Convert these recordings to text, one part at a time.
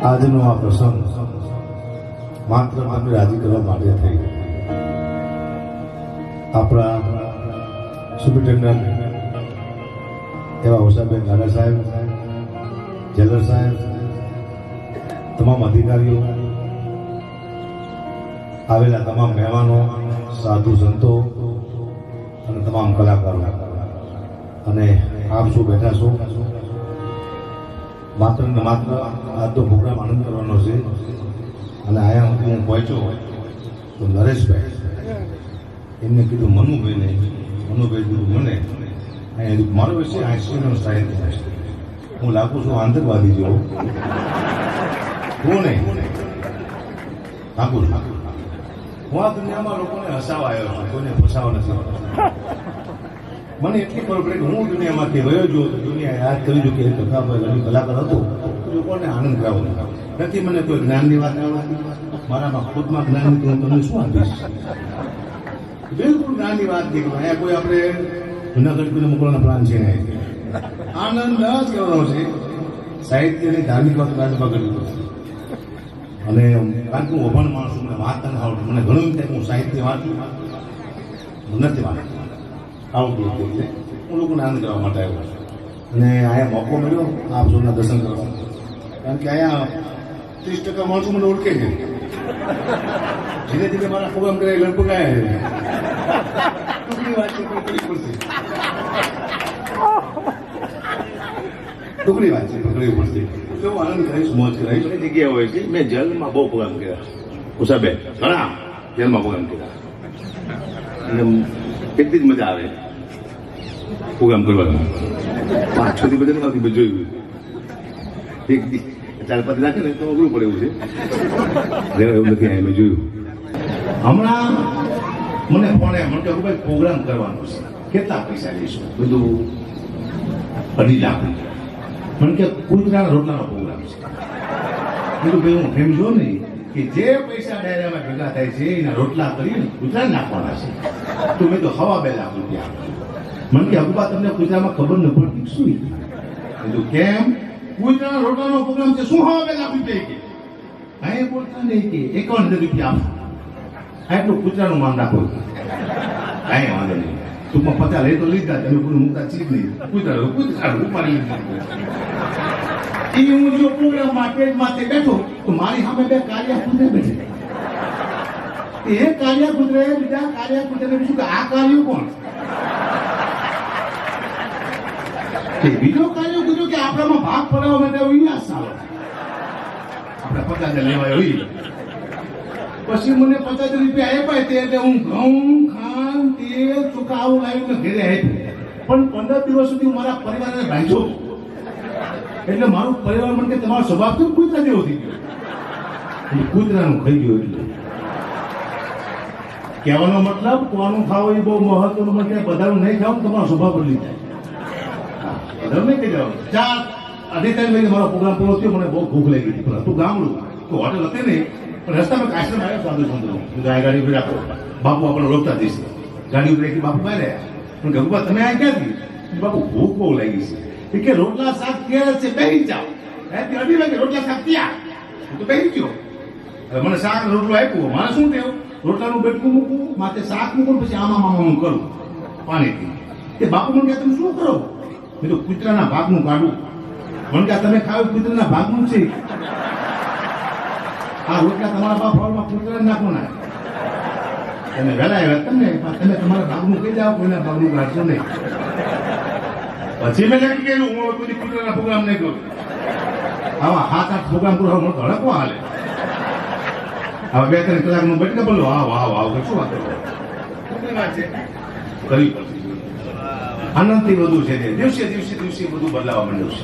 આજનો આ પ્રસંગ માત્ર તમને રાજી કરવા માટે થઈ. આપણા સુપ્રિન્ટેન્ડન્ટ એવા હોસાબેન ગાડા સાહેબ, જેલર સાહેબ, તમામ અધિકારીઓ, આવેલા તમામ મહેમાનો, સાધુ સંતો અને તમામ કલાકારો અને આપ શું બેઠા છો, માત્ર ને માત્ર આજનો પ્રોગ્રામ આનંદ કરવાનો છે. અને અહીંયા હું પહોંચ્યો તો નરેશભાઈ એમને કીધું મનુભાઈને, મનુભાઈ કીધું મને. અહીંયા મારો વિષય આઈસીયુનો સાહિત્ય છે. હું લાગુ છું આતંકવાદી જેવો. હું નહીં લાગુ છું. હું આ દુનિયામાં લોકોને હસાવા આવ્યો છું, કોઈને ફસાવા નથી. મને એટલી ખબર પડે કે હું દુનિયામાંથી ગયો છું તો દુનિયા યાદ કરી છું કે એ કલાકાર હતો તો લોકોને આનંદ કરાવો નથી. મને કોઈ જ્ઞાનની વાત આવવાની, મારામાં ખુદમાં જ્ઞાન નથી, હું તમને શું આપીશ? બિલકુલ જ્ઞાનની વાત નહીં. અહીંયા કોઈ આપણે જુનાગઢ કોઈને મોકલવાનો પ્લાન છે નહીં. આનંદ જ કરવાનો છે. સાહિત્યની ધાર્મિક વાત રાજમાં કરી છે. અને કારણ કે હું અભણ માણસ છું, મને વાંચતા ન આવડે. મને ઘણું થાય હું સાહિત્ય વાંચું નથી વાંચતું, આવડતું એટલે હું લોકોને આનંદ કરવા માટે આવ્યો છું. અને અહીંયા મોકો મળ્યો આપ સૌના દર્શન કરવા. કારણ કે અહીંયા 30% માણસો મને ઓળખે છે. ધીરે ધીરે મારા પ્રોગ્રામ કરે લગભગ આવ્યા ટુકડી વાત છે, કરવી પડશે. ટુકડી વાત છે, કરવી પડશે. તો આનંદ કરીશ, મોજ કરાવીશ. ઘણી જગ્યાએ હોય છે. મેં જેલમાં બહુ પ્રોગ્રામ કર્યા, ઉષાબેન ઘણા જેલમાં પ્રોગ્રામ કર્યા. અને કેટલી જ મજા આવે પ્રોગ્રામ કરવાનો. 5-6 દિવસ નથી મેં જોયું. એક 4-5 રાખે ને તો અઘરું પડે એવું છે. એવું નથી મેં જોયું. હમણાં મને ફોને મને કે ભાઈ પ્રોગ્રામ કરવાનો છે, કેટલા પૈસા લઈશું? બધું 2.5 લાખ. મને કે કૂતરાના રોટલાનો પ્રોગ્રામ છે. બીજું ભાઈ હું સમજો નહીં કે જે પૈસા ડાયરામાં ભેગા થાય છે એના રોટલા કરીને કૂતરાને નાખવાના છે. તો મેં તો 2.5 લાખ રૂપિયા. મને કે અગુબા તમને કૂતરામાં ખબર ન પડતી શું? કીધું કેમ? કૂતરાના રોટલાનો પ્રોગ્રામ છે, શું 2.5 લાખ રૂપિયા? કે કાંઈ બોલતા નહીં કે 51,000 રૂપિયા આપો. આટલું કૂતરાનું માન રાખો. કાંઈ વાંધો નહીં, ટૂંકમાં 50 લઈ તો લીધા, તમે કોઈ મૂકતા ચીજ નહીં. કૂતરાનું ઉપાડી લીધું. એ હું જો પ્રોગ્રામ માથે બેઠો તો મારી સામે 2 કાળિયા કૂતરા બેઠે. એ કાળિયા કૂતરાએ બીજા કાળિયા કૂતરાને પૂછ્યું કે આ કાળિયું કોણ? બીજો કાળિયો કૂતરો કે આપણામાં ભાગ પડાવવા માટે વિન્યાસ આવે. આપણે 50 લેવાય હોય. પછી મને 50 રૂપિયા આપ્યા તે એટલે હું ઘઉં, ખાંડ, તેલ, ચોખા આવું લાવીને ઘરે આપ્યું. પણ 15 દિવસ સુધી મારા પરિવારને બાંધ્યો. એટલે મારું પરિવાર મને કે તમારો સ્વભાવ કેમ કૂતરા જેવો થઈ ગયો? કૂતરાનું ખાઈ ગયો. એટલે કહેવાનો મતલબ કોનું ખાવું એ બહુ મહત્વનું. મને બધાનું નહીં ખાવું, તમારો સ્વભાવ બદલી જાય. બધાનું નહીં કહી જવાનું. 4-3 મહિને મારો પ્રોગ્રામ પૂરો થયો. મને બહુ ભૂખ લાગી હતી. પણ હતું ગામડું, તો હોટલ હતી નહીં. પણ રસ્તામાં કાશ્મીર આવ્યો સાધુ સંતો. આ ગાડી ઉપર રાખો, બાપુ આપણે રોકતા જઈશે. ગાડી ઉપર રાખી બાપુ બહાર આવ્યા. પણ ગગુબા તમે આ ક્યાંથી? બાપુ ભૂખ બહુ લાગી છે. કે રોટલા શાક ક્યાં છે, બેસી જાઓ. 2:30 વાગે રોટલા શાક ત્યાં. હું તો બેસી ગયો. હવે મને શાક રોટલો આપ્યું. મારે શું થયું? રોટલાનું બેટકું મૂકવું, માથે શાક મૂકવું, પછી આમાં કરું પાણીથી. કે બાપુ મને કહે તમે શું કરો? મેં તો કૂતરાના ભાગનું કાઢું. મને કહે તમે ખાવ કૂતરાના ભાગનું છે. આ રોટલા તમારા બાપ ફળમાં કૂતરાને નાખો ના. તમે વહેલા આવ્યા તમે તમારા ભાગનું કહી જાઓ, કોઈના ભાગનું કાઢશો નહીં. પછી મેં લખી ગયેલું હું કોઈ કૂતરાના પ્રોગ્રામ નહીં કરું. આવા 7-8 પ્રોગ્રામ કરો મને તો હડકવા હાલે. હવે 2-3 કલાકનું બેઠક બોલો વાવ શું વાત કરો? કરવી પડશે. આનંદથી બધું છે. દિવસે બધું બદલાવા માંડ્યું છે.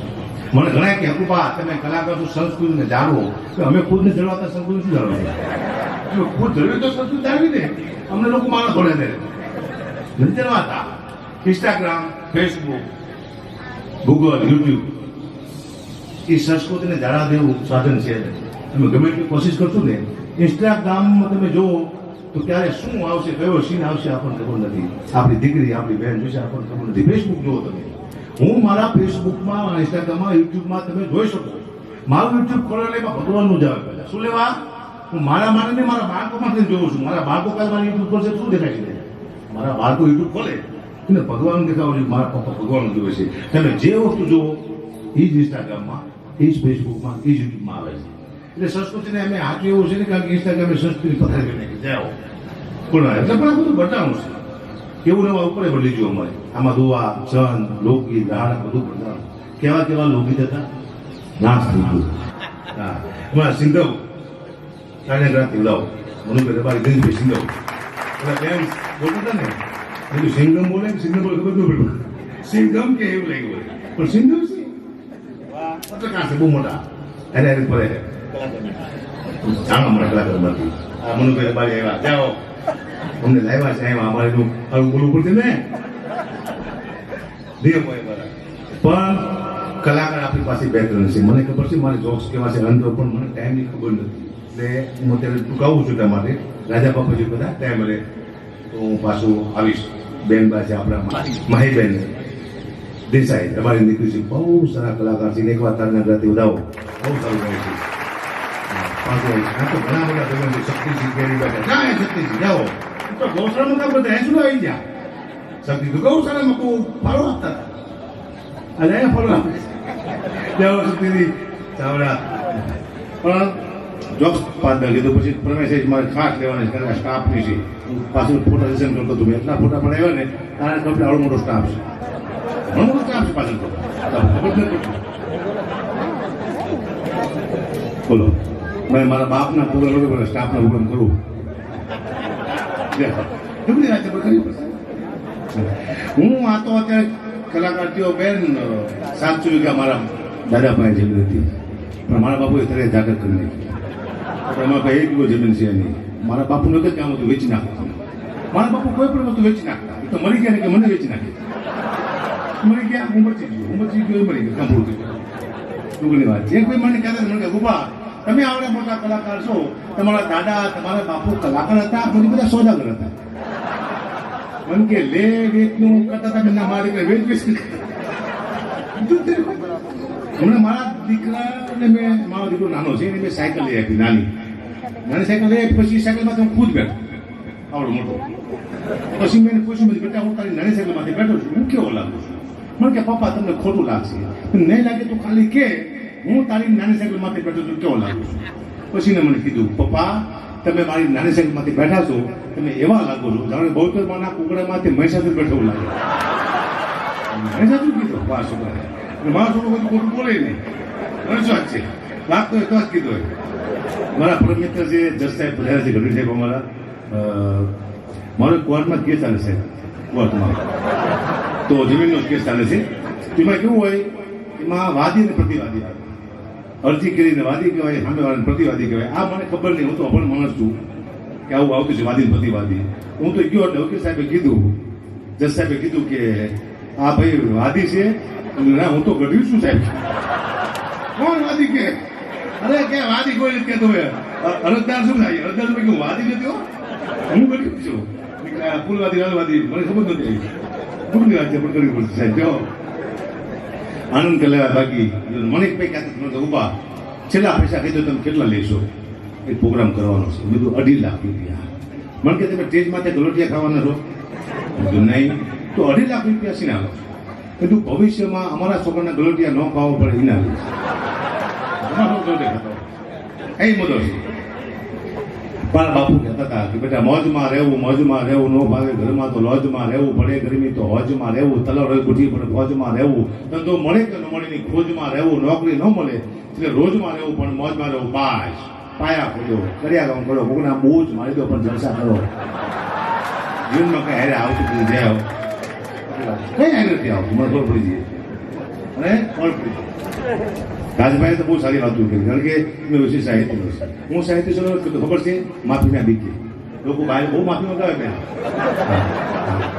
મને ઘણા કે હકુબા તમે કલાકાર છો, સંસ્કૃતિને જાણવો. અમે ખુદને જળવાતા સંસ્કૃતિ શું જાણવા? ખુદ જળવી તો સંસ્કૃતિ જાણવી ને. અમને લોકો માણસ ભણે છે નથી જળવાતા. ઇન્સ્ટાગ્રામ, ફેસબુક, ગૂગલ, યુટ્યુબ એ સંસ્કૃતિને જાળવા દેવું સાધન છે. તમે ગમે એટલી કોશિશ કરશો ને, ઇન્સ્ટાગ્રામમાં તમે જુઓ તો ક્યારે શું આવશે, કયો સીન આવશે આપણને ખબર નથી. આપણી દીકરી, આપણી બહેન જોશે આપણને ખબર નથી. ફેસબુક જુઓ તમે, હું મારા ફેસબુકમાં, ઇન્સ્ટાગ્રામમાં, યુટ્યુબમાં તમે જોઈ શકો મારું યુટ્યુબ ખોલે એટલે એમાં ભગવાનનું જ આવે પહેલા. શું લેવા? હું મારા માટે મારા બાળકોમાંથી જોઉં છું. મારા બાળકો કાંઈ મારી યુટ્યુબ ખોલશે શું દેખાય છે? મારા બાળકો યુટ્યુબ ખોલે એને ભગવાન દેખાવું જોઈએ. મારા પપ્પા ભગવાન જોવે છે. તમે જે વસ્તુ જુઓ એ જ ઇન્સ્ટાગ્રામમાં, એ જ ફેસબુકમાં, એ જ યુટ્યુબમાં આવે છે. એટલે સંસ્કૃતિને અમે હાથું એવું છે ને કારણ કે ઇન્સ્ટાગ્રામે સંસ્કૃતિ પથારી કરી નાખી જાઓ પણ એટલે પણ આ બધું બતાવવું છે. કેવું નવા ઉપર બદલી ગયું અમારે. આમાં દુઆ, છંદ, લોકગીત, ગાળ બધું બતાવવું. કેવા કેવા લોકગીત હતા નાશ થઈ ગયું. હા એમાં સિંધવ કાને ગ્રાંતિ ઉડાવો મનુભાઈ રબારી ગંજભાઈ સિંધવ એટલે બેન બોલતા હતા ને બધું સિંગમ બોલે સિંગમ બોલે ખબર ન પડ્યું સિંગમ કે એવું લાગ્યું પણ સિંધવ છે પત્રકાર છે બહુ મોટા એને એને પડે જાણવા મળે કલાકારમાંથી આ મનુભાઈ રબારી આવ્યા જાઓ અમને લાવ્યા છે એમાં અમારે એટલું આવું બોલવું પડશે ને નિયમ હોય બરાબર પણ કલાકાર આપણી પાસે બેકગ્રાઉન્ડ છે મને ખબર છે મારે જોક્સ કેવા છે અંતર પણ મને ટાઈમની ખબર નથી એટલે હું અત્યારે ટૂંકાવું છું તમારે રાજા બાપાજી બધા ટાઈમ મળે તો હું પાછું આવીશ બેન બા છે આપણા માહીબેન દેસાઈ અમારી દીકરી છે બહુ સારા કલાકાર છે એકવાર તારના ગ્રાતે વધાવો બહુ સારું રહે છે પાછું આ તો ઘણા બધા ભગવાન શક્તિસિંહ કેરી બેઠા ક્યાં શક્તિસિંહ જાઓ તો ગૌશાળામાં કામ બધા શું આવી ગયા શક્તિ તો ગૌશાળામાં કોઈ ફાળો આપતા હતા અને ફાળો આપે જાઓ શક્તિથી ચાવડા પણ જોક્સ પાત્ર કીધું પછી પ્રમેશ મારે ખાસ લેવાના છે કારણ કે સ્ટાફની છે હું પાછું ફોટા સેશન કરતો હતો એટલા ફોટા પણ આવ્યા ને તારા કંપની આવડો મોટો સ્ટાફ છે ઘણો મોટો સ્ટાફ છે પાછળ બોલો મેં મારા બાપના પ્રોગ્રામ સ્ટાફના પ્રોગ્રામ કરું એમની વાત હું આ તો અત્યારે કલાકાર થયો બેન 700 વીઘા મારા દાદા પાસે જમીન હતી પણ મારા બાપુએ તરે જાગર કરી નાખી એમાં કઈ 1 વીઘો જમીન છે નહીં મારા બાપુને તો કામ હતું વેચી નાખતા મારા બાપુ કોઈ પણ વસ્તુ વેચી નાખતા એ તો મરી ગયા ને કે મને વેચી નાખી મરી ગયા હું બચી ગયો મરી ગયો કામ પૂરું ટૂંકની વાત જે કોઈ મને કહેતા મને કે ગુબા તમે આવડા મોટા કલાકાર છો તમારા દાદા તમારા બાપુ કલાકાર હતા મને બધા સોદાગર હતા મને કે લે વેચનું કરતા હતા ના મારી કે વેચ હમણાં મારા દીકરાને મેં મારો દીકરો નાનો છે એને મેં સાયકલ લઈ આપી નાની સાયકલ લઈ આપી પછી સાયકલમાંથી હું ખુદ બેઠો આવડો મોટો પછી મેં પૂછ્યું બેટા હું તારી નાની સાયકલમાંથી બેઠો છું હું કેવો લાગુ છું મને કે પપ્પા તમને ખોટું લાગશે નહીં લાગે તો ખાલી કે હું તારી નાની સાયકલમાંથી બેઠો છું કેવો લાગુ છું પછી મેં મને કીધું પપ્પા તમે મારી નાની સાયકલમાંથી બેઠા છો તમે એવા લાગો છો જાણે બહુતરમાંના કુકડામાંથી મહિષાસુર બેઠો એવું લાગે મહિષાસુર કીધું વાહ છોકરા મારા છોકરો બધું ખોટું બોલે નહીં વાત છે લાગતો હોય તો જ કીધું હોય મારા પરમ મિત્ર છે જજ સાહેબ પધાર્યા છે ગઢવી સાહેબ અમારા મારો કોર્ટમાં કેસ ચાલે છે કોર્ટમાં તો જમીનનો કેસ ચાલે છે એમાં કેવું હોય એમાં વાદી અને પ્રતિવાદી આવે અરજી કરીને વાદી કહેવાય સામે વાળાને પ્રતિવાદી કહેવાય આ મને ખબર નહીં હું તો અભણ માણસ છું કે આવું આવતું છે વાદી પ્રતિવાદી હું તો ગયો એટલે વકીલ સાહેબે કીધું જજ સાહેબે કીધું કે આ ભાઈ વાદી છે ના હું તો ગઢવી છું સાહેબ કોણ વાદી કે અરે કે વાદી કોઈ નથી કહેતો અરજદાર શું થાય અરજદાર શું કે વાદી નથી હું ગઢવી છું ફૂલવાદી લાલવાદી મને ખબર નથી ખુદની વાત છે પણ કરવી પડશે સાહેબ જો આનંદ કરી લેવા બાકી મને કઈ કહેતા ઉભા છેલ્લા પૈસા કીધો તમે કેટલા લેશો એક પ્રોગ્રામ કરવાનો છે બધું 2.5 લાખ રૂપિયા મને કે તમે સ્ટેજ માટે ગલોટિયા ખાવાના છો નહીં તો 2.5 લાખ રૂપિયા શીના લો કીધું ભવિષ્યમાં અમારા છોકરાના ગલોટિયા ન ખાવા પડે એના એ મુદ્દો છે મારા બાપુ કહેતા હતા કે બેટા મોજમાં રહેવું ન ભાવે ઘરમાં તો લોજમાં રહેવું પડે ગરમી તો હોજમાં રહેવું તલવ રહે ગુઠી પડે ફોજમાં રહેવું ધંધો મળે કે ન મળે ની ખોજમાં રહેવું નોકરી ન મળે એટલે રોજમાં રહેવું પણ મોજમાં રહેવું બાસ પાયા ખોજો કર્યા કામ કરો કોકના બૂચ મારી દો પણ જલસા કરો જીવનમાં કઈ હારે આવતું કઈ જાય કઈ હારે નથી આવતું મને ખબર પડી જાય અને ખબર પડી રાજભાઈ તો બહુ સારી વાતો કરી કારણ કે મેં વિશે સાહિત્ય છે હું સાહિત્ય શરૂ તો ખબર છે માફીના બીકે લોકો બહાર બહુ માફી મંગાવે મેં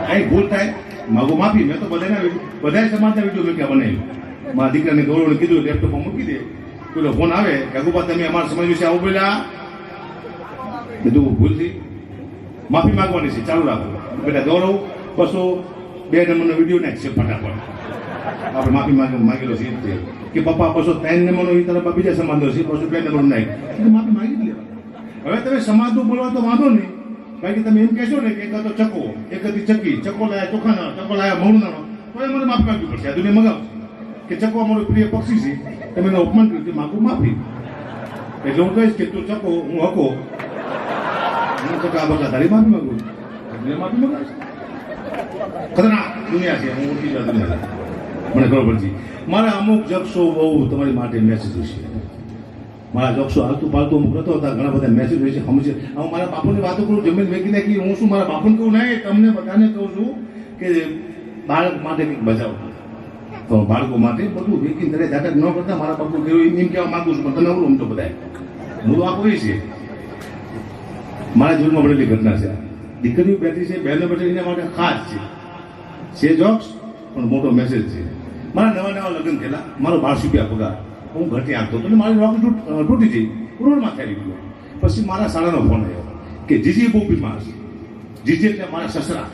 કઈ ભૂલ થાય માગો માફી મેં તો બધા સમાજના વિડીયો મેં ક્યાં બનાવ્યું મારા દીકરાને ગૌરવને કીધું લેપટોપમાં મૂકી દે પેલો ફોન આવે કે અગુપા તમે અમારા સમાજ વિશે આવું બોલ્યા બધું ભૂલથી માફી માંગવાની છે ચાલુ રાખો બેટા ગૌરવ 202 નંબરનો વિડીયો નાખશે ફટાફટ આપણે માફી માંગેલો છે કે પપ્પા પાછો 3 નંબરનો એ તરફ બીજા સમાજો છે, પાછો 2 નંબરનો નહીં, એટલે માફી માંગી જ લેવા. હવે તમે સમાજનું બોલવા તો વાંધો નહીં, બાકી તમે એમ કહેશો ને કે એક હતો ચકો, એક હતી ચકી, ચકો લાયા ચોખાના, ચકો લાયા મૌનાનો, તો એ મને માફી માંગવી પડશે. આ દુનિયા મગાવશે કે ચકો અમારું પ્રિય પક્ષી છે, તમે એનો અપમાન કર્યું, માગું માફી. એટલે હું કહીશ કે તું ચકો, હું હકો, હું ચકા બકા તારી માફી માંગુ, એટલે માફી માંગાશે. ખતરનાક દુનિયા છે, હું ઓળખી જાય દુનિયા છે, મને ખબર પડશે. મારા અમુક જક્ષો બહુ તમારી માટે મેસેજ છે. મારા જક્ષો હાલતું પાલતું અમુક નતો હતા, ઘણા બધા મેસેજ હોય છે. સમજે હું મારા બાપુની વાતો કરું, જમીન વેચી નાખી, હું શું મારા બાપુને કહું નહીં, તમને બધાને કહું છું કે બાળક માટે કંઈક બચાવો. તો બાળકો માટે બધું વેચી દરે ઝાટક ન કરતા મારા બાપુ કેવું એમ કહેવા માંગુ છું, પણ તમે અવરું તો બધા હું આ કોઈ છે. મારા જીવનમાં બનેલી ઘટના છે. દીકરીઓ બેઠી છે, બહેનો બેઠી એના માટે ખાસ છે જોક્સ, પણ મોટો મેસેજ છે. મારા નવા લગ્ન થયેલા, મારો 1200 રૂપિયા પગાર, હું ઘટી આપતો હતો, મારી નોકરી તૂટી જઈ, રોડમાં થઈ ગયો. પછી મારા શાળાનો ફોન આવ્યો કે જીજી બહુ બીમાર છે. જીજી એટલે મારા સસરા,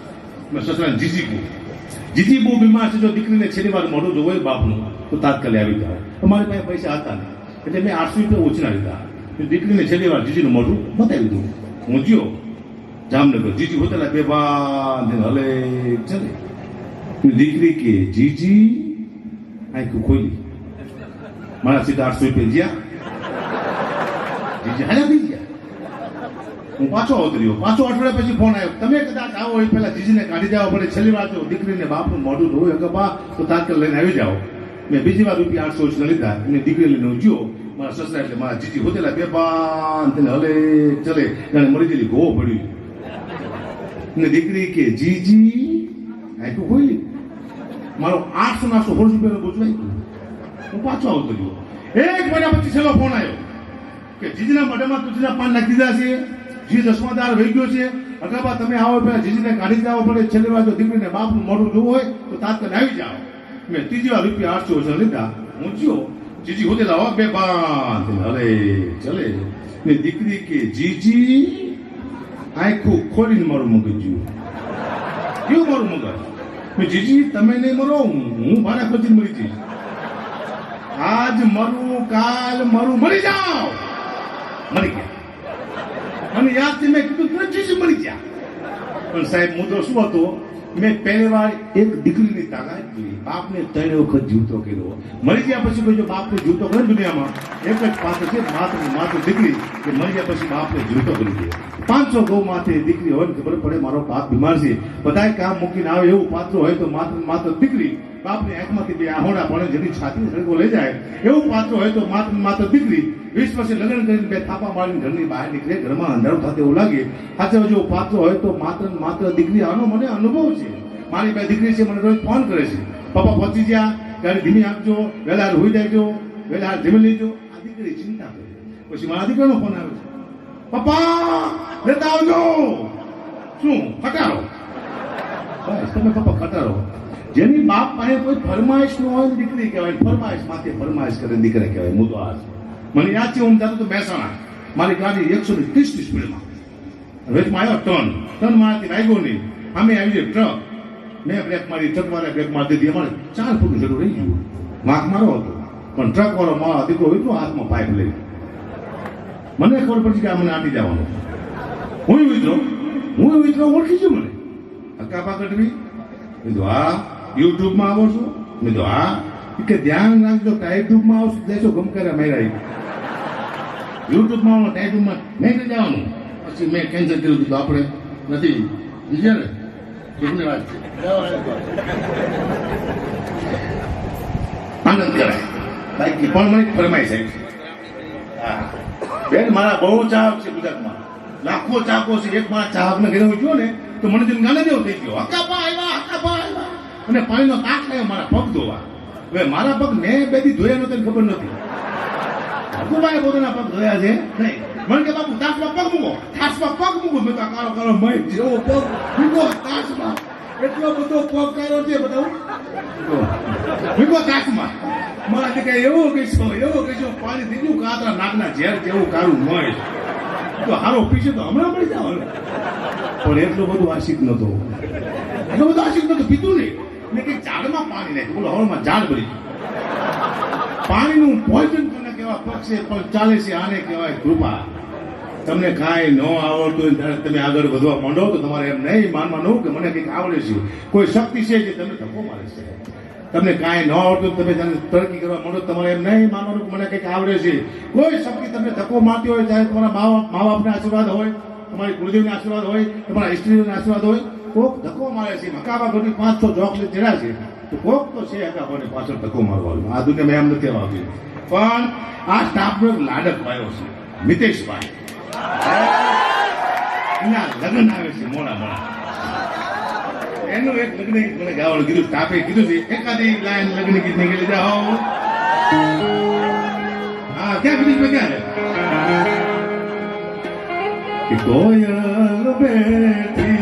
મેં સસરાને જીજી કહું. જીજી બહુ બીમાર છે, જો દીકરીને છેલ્લી વાર મોઢું જોવું હોય બાપનું તો તાત્કાલિક આવી જાઓ. તો મારી પાસે પૈસા હતા નહીં, એટલે મેં 800 રૂપિયા ઓછા લીધા. દીકરીને છેલ્લી વાર જીજીનું મોઢું બતાવી દઉં. હું ગયો જામનગર, જીજી હોતેલા બે બાંધીને હલે ચલે. દીકરી કે જીજી આંખું ખોલી, મારા સીધા 800 રૂપિયા જ્યાં જીજી હાલ્યા થઈ ગયા. હું પાછો ઉતર્યો, પાછો અઠવાડિયા પછી ફોન આવ્યો, તમે કદાચ આવો એ પહેલા જીજીને કાઢી જવા પડે, છેલ્લી વાર જો દીકરીને બાપનું મોઢું જોયું કે બા તો તાત્કાલિક લઈને આવી જાઓ. મેં બીજી વાર રૂપિયા 800 ઓછા લીધા, એને દીકરી લઈને હું ગયો. મારા સસરા એટલે મારા જીજી હોતેલા બે બાંધીને હલે ચલે, જાણે મરી ગયેલી ગો પડ્યું. ને દીકરી કે જીજી આંખું ખોલી, મારો 800 રૂપિયાનો ગોચવાઈ ગયો. હું પાછો આવતો ગયો. 1 મહિના પછી છેલ્લો ફોન આવ્યો કે જીજીના મોઢામાં તુલસીના પાન નાખી દીધા છે, જીજી દસમાદાર વહી ગયો છે, અગાબા તમે આવો પેલા જીજીને કાઢી જવા પડે, છેલ્લી વાર જો દીકરીને બાપનું મોઢું જોવું હોય તો તાત્કાલિક આવી જાઓ. મેં ત્રીજી વાર રૂપિયા 800 ઓછા લીધા, હું જ્યો. જીજી હોતેલા હવા બે બાંધ હલે ચલે. ને દીકરી કે જીજી આંખું ખોલીને મારું મગજ જ્યું. કેવું મારું મગજ? જીજી તમે નહીં મરો, હું મારા ખર્ચી મરી જઈશ. આજ મરું, કાલ મરું, મરી જાઓ. મરી ગયા. મને યાદ છે, મેં કીધું જીજી મરી ગયા. પણ સાહેબ મુદ્દો શું હતો? મેં પહેલી વાર એક દીકરીની તાકાત જોઈ. બાપને 3 વખત જીવતો કર્યો. મરી ગયા પછી કોઈ જો બાપને જીવતો કરે દુનિયામાં એક જ પાત્ર છે, માત્ર દીકરી, કે મરી ગયા પછી બાપને જીવતો કરી દે. 500 ગૌ માથે દીકરી હોય ને ખબર પડે મારો બાપ બીમાર છે, બધાય કામ મૂકીને આવે એવું પાત્ર હોય તો માત્ર દીકરી બાપની આંખમાંથી 2 આહોડા પડે, જેની છાતી સળગો લઈ જાય એવું પાત્ર હોય તો માત્ર દીકરી 20 વર્ષે લગ્ન કરીને 2 થાપા મારીને ઘરની બહાર નીકળે, ઘરમાં અંધારું થતું એવું લાગે. સાચે જો પાત્ર હોય તો માત્ર દીકરી. આનો મને અનુભવ છે. મારી 2 દીકરી છે, મને રોજ ફોન કરે છે, પપ્પા પહોંચી ગયા, ગાડી ધીમી આપજો, વહેલા હોઈ જાયજો, વહેલા જમી લેજો. આ દીકરી ચિંતા કરે. પછી મારા દીકરાનો ફોન આવે છે, પપ્પા લેતા આવજો. શું ખટારો? બસ તમે પપ્પા ખટારો. જેની બાપ પાસે કોઈ ફરમાઈશ ન હોય દીકરી કહેવાય, ફરમાઈશ માથે ફરમાઈશ કરે દીકરા કહેવાય. મુદ્દો આ છે. મને યાદ છે, હું જતો તો મહેસાણા, મારી ગાડી 130 સ્પીડમાં, વેચમાં આવ્યો ટર્ન મારાથી લાગ્યો નહીં, સામે આવી જાય ટ્રક. મેં બ્રેક મારી, ટ્રક વાળા બ્રેક મારી દીધી. અમારે 4 ફૂટનું જરૂર રહી ગયું, વાંક મારો હતો, પણ ટ્રક વાળો મારા દીકરો એટલો હાથમાં પાઇપ લઈ. મને ખબર પડી કે આ મને આટી જવાનું. હું વિતરો ઓળખી છું મને. હક્કા પાકડવી. મેં તો હા યુટ્યુબમાં આવો છો? મેં તો હા. કે ધ્યાન રાખજો, ટાઈટ્યુબમાં આવશો દેશો ગમકારા માર્યા. યુટ્યુબમાં આવો, ટાઈટ્યુબમાં નહીં જવાનું. પછી મેં કેન્સલ કર્યું હતું, આપણે નથી બીજા ને એકને વાત આનંદ કરાય બાઈકની. પણ મને ફરમાઈ સાહેબ બેન, મારા બહુ ચાહક છે ગુજરાતમાં, લાખો ચાહકો છે. એક મારા ચાહકને ઘરે હું ગયો ને તો મને જેમ ગાલે જેવો થઈ ગયો, હક્કાપા આવ્યા. અને પાણીનો તાક લાવ્યો મારા પગ ધોવા. હવે મારા પગ મેં 2 દી ધોયા નહોતા, ખબર નથી. હકુભાઈ પોતાના પગ ધોયા છે નહીં. મને કે બાપુ તાસમાં પગ મૂકો. મેં તો કાળો કાળો મય જેવો પગ મૂકો તાસમાં. એટલો બધો પગ કાળો છે બતાવું મૂકો તાસમાં. મારા દીકરા એવો કહીશો પાણી થઈ ગયું કાતરા નાકના ઝેર જેવું કાળું મય. તો હારો પીછે તો હમણાં મળી જવાનું. પણ એટલું બધું આશિક નતો, પીતું નહીં. મેં કઈ ઝાડમાં પાણી નાખ્યું, બોલો હવામાં ઝાડ ભરી પાણીનું પોઈઝન કોને કહેવાય? પક્ષે પણ ચાલે છે, આને કહેવાય કૃપા. તમને કાંઈ ન આવડતું હોય ત્યારે તમે આગળ વધવા માંડો તો તમારે એમ નહીં માનવાનું કે મને કંઈક આવડે છે, કોઈ શક્તિ છે જે તમને ધક્કો મારે છે. તમને કાંઈ ન આવડતું તમે તેને તરક્કી કરવા માંડો તમારે એમ નહીં માનવાનું કે મને કંઈક આવડે છે. કોઈ શક્તિ તમને ધક્કો મારતી હોય, ચાહે તમારા મા બાપના આશીર્વાદ હોય, તમારી ગુરુદેવના આશીર્વાદ હોય, તમારા ઇષ્ટદેવના આશીર્વાદ હોય, કોક ધક્કો મારે છે. મકાબા ઘડી 500 ચોકલેટ ચડ્યા છે તો કોક તો છે હકાભાને પાછળ ધક્કો મારવાનો. આ દુનિયામાં એમ નથી આવતી. પણ આ સ્ટાફનો એક લાડક પાયો છે, મિતેશભાઈ. એના લગ્ન આવે છે મોડા. એનું એક લગ્ન ગીત મને ગાવાનું કીધું, સ્ટાફે કીધું છે એકાદી લાઈન લગ્ન ગીત નીકળી જાઓ. હા, ક્યાં કીધું ક્યાં કે કોયલ બેઠી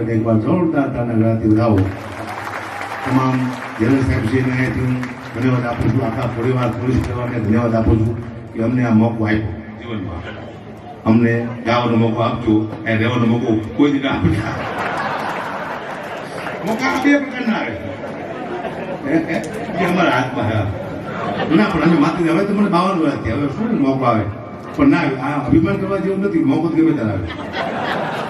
એકવાર જોરદાર તાના ગળાથી ઉડાવો. તમામ જનરલ સાહેબશ્રીને અહીંયાથી હું ધન્યવાદ આપું છું. આખા પરિવાર પોલીસ પરિવારને ધન્યવાદ આપું છું કે અમને આ મોકો આપ્યો જીવનમાં. અમને ગાવાનો મોકો આપજો, એ રહેવાનો મોકો કોઈ દીકરા આપતા. મોકા બે પ્રકારના આવે એ અમારા હાથમાં ના, પણ અમે માત્ર હવે તો મને 52 વર્ષ થયા, હવે શું મોકો આવે પણ ના, આ અભિમાન કરવા જેવું નથી. મોકો ગમે ત્યારે આવે.